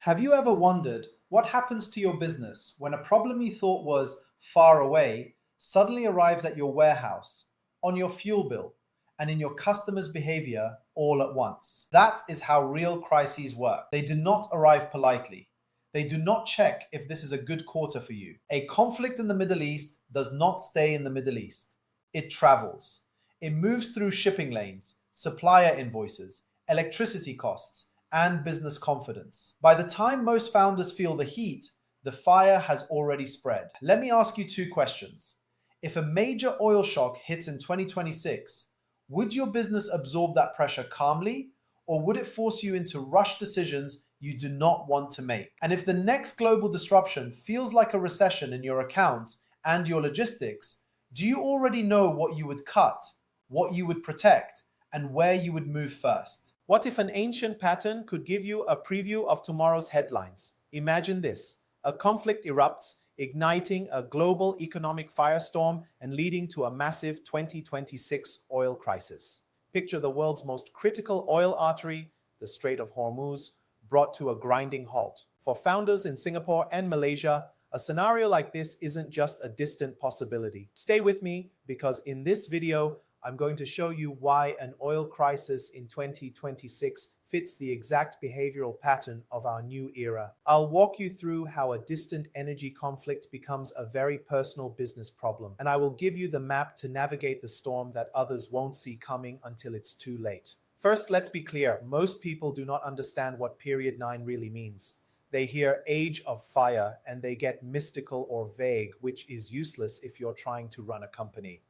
Have you ever wondered what happens to your business when a problem you thought was far away suddenly arrives at your warehouse, on your fuel bill, and in your customers' behavior all at once? That is how real crises work. They do not arrive politely. They do not check if this is a good quarter for you. A conflict in the Middle East does not stay in the Middle East. It travels. It moves through shipping lanes, supplier invoices, electricity costs, and business confidence. By the time most founders feel the heat, the fire has already spread. Let me ask you two questions. If a major oil shock hits in 2026, would your business absorb that pressure calmly, or would it force you into rush decisions you do not want to make? And if the next global disruption feels like a recession in your accounts and your logistics, do you already know what you would cut, what you would protect, and where you would move first? What if an ancient pattern could give you a preview of tomorrow's headlines? Imagine this. A conflict erupts, igniting a global economic firestorm and leading to a massive 2026 oil crisis. Picture the world's most critical oil artery, the Strait of Hormuz, brought to a grinding halt. For founders in Singapore and Malaysia, a scenario like this isn't just a distant possibility. Stay with me because in this video, I'm going to show you why an oil crisis in 2026 fits the exact behavioral pattern of our new era. I'll walk you through how a distant energy conflict becomes a very personal business problem, and I will give you the map to navigate the storm that others won't see coming until it's too late. First, let's be clear. Most people do not understand what period 9 really means. They hear age of fire and they get mystical or vague, which is useless if you're trying to run a company.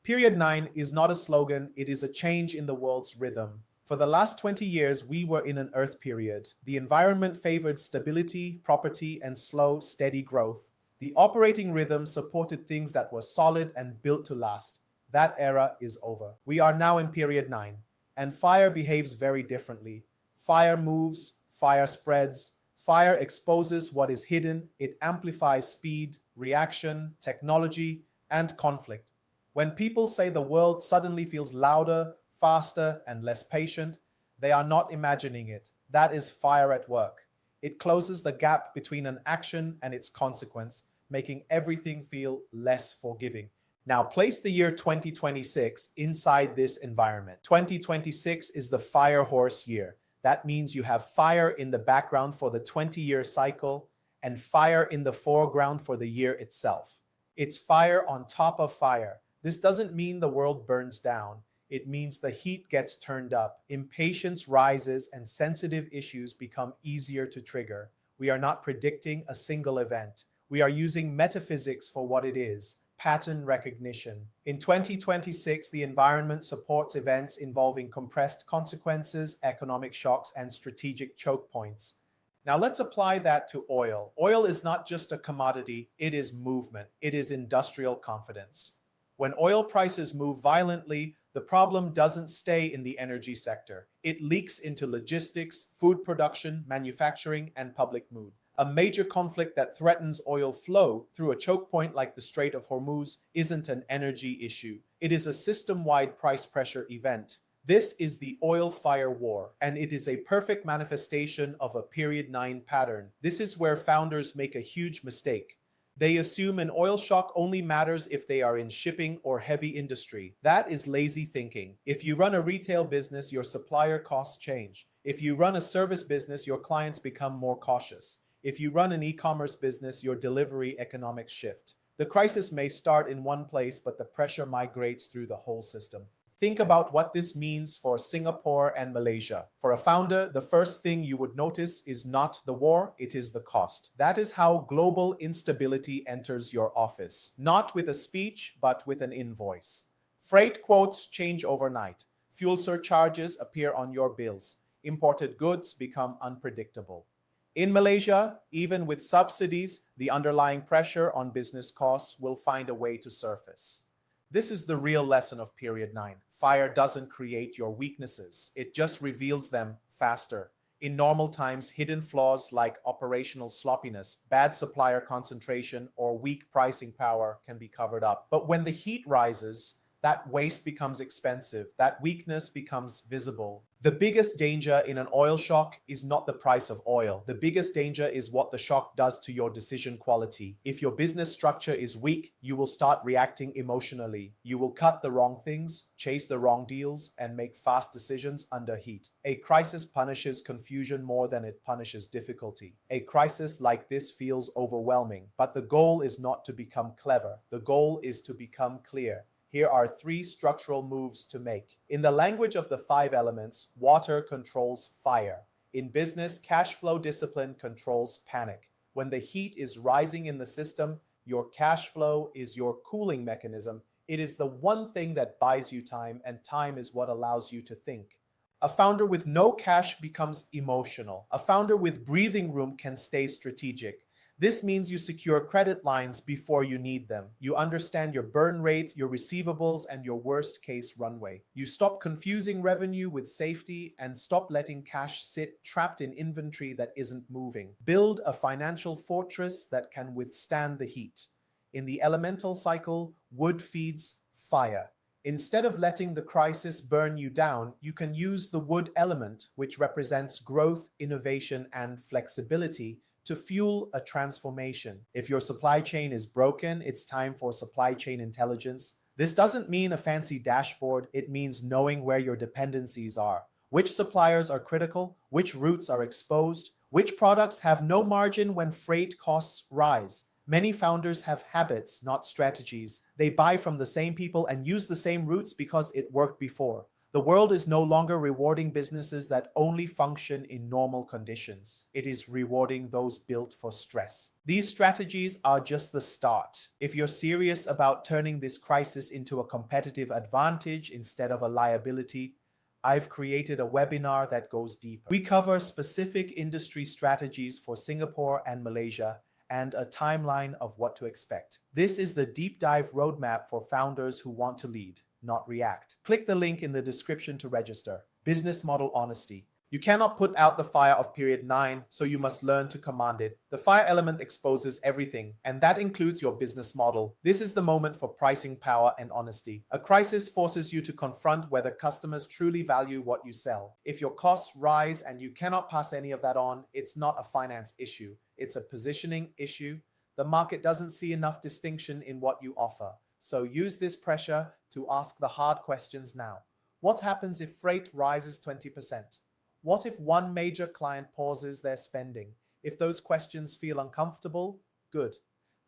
Period 9 is not a slogan, it is a change in the world's rhythm. For the last 20 years, we were in an Earth period. The environment favored stability, property, and slow, steady growth. The operating rhythm supported things that were solid and built to last. That era is over. We are now in period 9, and fire behaves very differently. Fire moves, fire spreads, fire exposes what is hidden, it amplifies speed, reaction, technology, and conflict. When people say the world suddenly feels louder, faster, and less patient, they are not imagining it. That is fire at work. It closes the gap between an action and its consequence, making everything feel less forgiving. Now place the year 2026 inside this environment. 2026 is the fire horse year. That means you have fire in the background for the 20-year cycle and fire in the foreground for the year itself. It's fire on top of fire. This doesn't mean the world burns down. It means the heat gets turned up, impatience rises, and sensitive issues become easier to trigger. We are not predicting a single event. We are using metaphysics for what it is, pattern recognition. In 2026, the environment supports events involving compressed consequences, economic shocks, and strategic choke points. Now let's apply that to oil. Oil is not just a commodity, it is movement. It is industrial confidence. When oil prices move violently, the problem doesn't stay in the energy sector. It leaks into logistics, food production, manufacturing, and public mood. A major conflict that threatens oil flow through a choke point like the Strait of Hormuz isn't an energy issue. It is a system-wide price pressure event. This is the oil fire war, and it is a perfect manifestation of a period 9 pattern. This is where founders make a huge mistake. They assume an oil shock only matters if they are in shipping or heavy industry. That is lazy thinking. If you run a retail business, your supplier costs change. If you run a service business, your clients become more cautious. If you run an e-commerce business, your delivery economics shift. The crisis may start in one place, but the pressure migrates through the whole system. Think about what this means for Singapore and Malaysia. For a founder, the first thing you would notice is not the war, it is the cost. That is how global instability enters your office. Not with a speech, but with an invoice. Freight quotes change overnight. Fuel surcharges appear on your bills. Imported goods become unpredictable. In Malaysia, even with subsidies, the underlying pressure on business costs will find a way to surface. This is the real lesson of period 9. Fire doesn't create your weaknesses. It just reveals them faster. In normal times, hidden flaws like operational sloppiness, bad supplier concentration, or weak pricing power can be covered up. But when the heat rises, that waste becomes expensive. That weakness becomes visible. The biggest danger in an oil shock is not the price of oil. The biggest danger is what the shock does to your decision quality. If your business structure is weak, you will start reacting emotionally. You will cut the wrong things, chase the wrong deals, and make fast decisions under heat. A crisis punishes confusion more than it punishes difficulty. A crisis like this feels overwhelming, but the goal is not to become clever. The goal is to become clear. Here are 3 structural moves to make. In the language of the 5 elements, water controls fire. In business, cash flow discipline controls panic. When the heat is rising in the system, your cash flow is your cooling mechanism. It is the one thing that buys you time, and time is what allows you to think. A founder with no cash becomes emotional. A founder with breathing room can stay strategic. This means you secure credit lines before you need them. You understand your burn rate, your receivables, and your worst case runway. You stop confusing revenue with safety and stop letting cash sit trapped in inventory that isn't moving. Build a financial fortress that can withstand the heat. In the elemental cycle, wood feeds fire. Instead of letting the crisis burn you down, you can use the wood element, which represents growth, innovation, and flexibility, to fuel a transformation. If your supply chain is broken, it's time for supply chain intelligence. This doesn't mean a fancy dashboard, it means knowing where your dependencies are. Which suppliers are critical, which routes are exposed, which products have no margin when freight costs rise. Many founders have habits, not strategies. They buy from the same people and use the same routes because it worked before. The world is no longer rewarding businesses that only function in normal conditions. It is rewarding those built for stress. These strategies are just the start. If you're serious about turning this crisis into a competitive advantage instead of a liability, I've created a webinar that goes deeper. We cover specific industry strategies for Singapore and Malaysia and a timeline of what to expect. This is the deep dive roadmap for founders who want to lead, not react. Click the link in the description to register. Business model honesty. You cannot put out the fire of period 9, so you must learn to command it. The fire element exposes everything, and that includes your business model. This is the moment for pricing power and honesty. A crisis forces you to confront whether customers truly value what you sell. If your costs rise and you cannot pass any of that on, it's not a finance issue. It's a positioning issue. The market doesn't see enough distinction in what you offer. So use this pressure to ask the hard questions now. What happens if freight rises 20%? What if one major client pauses their spending? If those questions feel uncomfortable, good.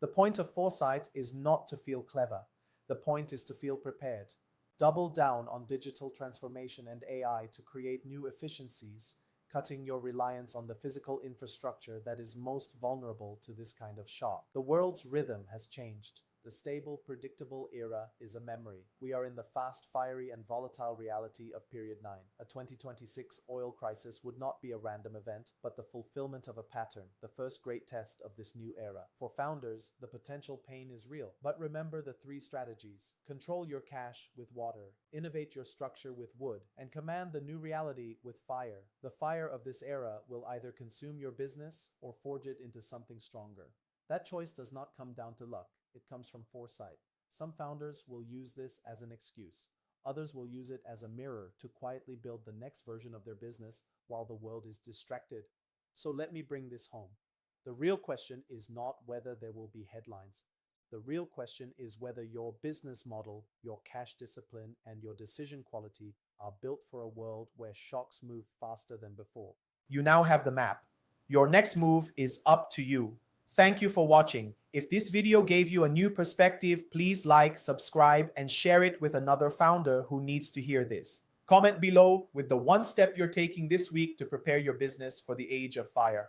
The point of foresight is not to feel clever. The point is to feel prepared. Double down on digital transformation and AI to create new efficiencies, cutting your reliance on the physical infrastructure that is most vulnerable to this kind of shock. The world's rhythm has changed. The stable, predictable era is a memory. We are in the fast, fiery, and volatile reality of period 9. A 2026 oil crisis would not be a random event, but the fulfillment of a pattern, the first great test of this new era. For founders, the potential pain is real. But remember the 3 strategies. Control your cash with water, innovate your structure with wood, and command the new reality with fire. The fire of this era will either consume your business or forge it into something stronger. That choice does not come down to luck. It comes from foresight. Some founders will use this as an excuse. Others will use it as a mirror to quietly build the next version of their business while the world is distracted. So let me bring this home. The real question is not whether there will be headlines. The real question is whether your business model, your cash discipline, and your decision quality are built for a world where shocks move faster than before. You now have the map. Your next move is up to you. Thank you for watching. If this video gave you a new perspective, please like, subscribe, and share it with another founder who needs to hear this. Comment below with the one step you're taking this week to prepare your business for the age of fire.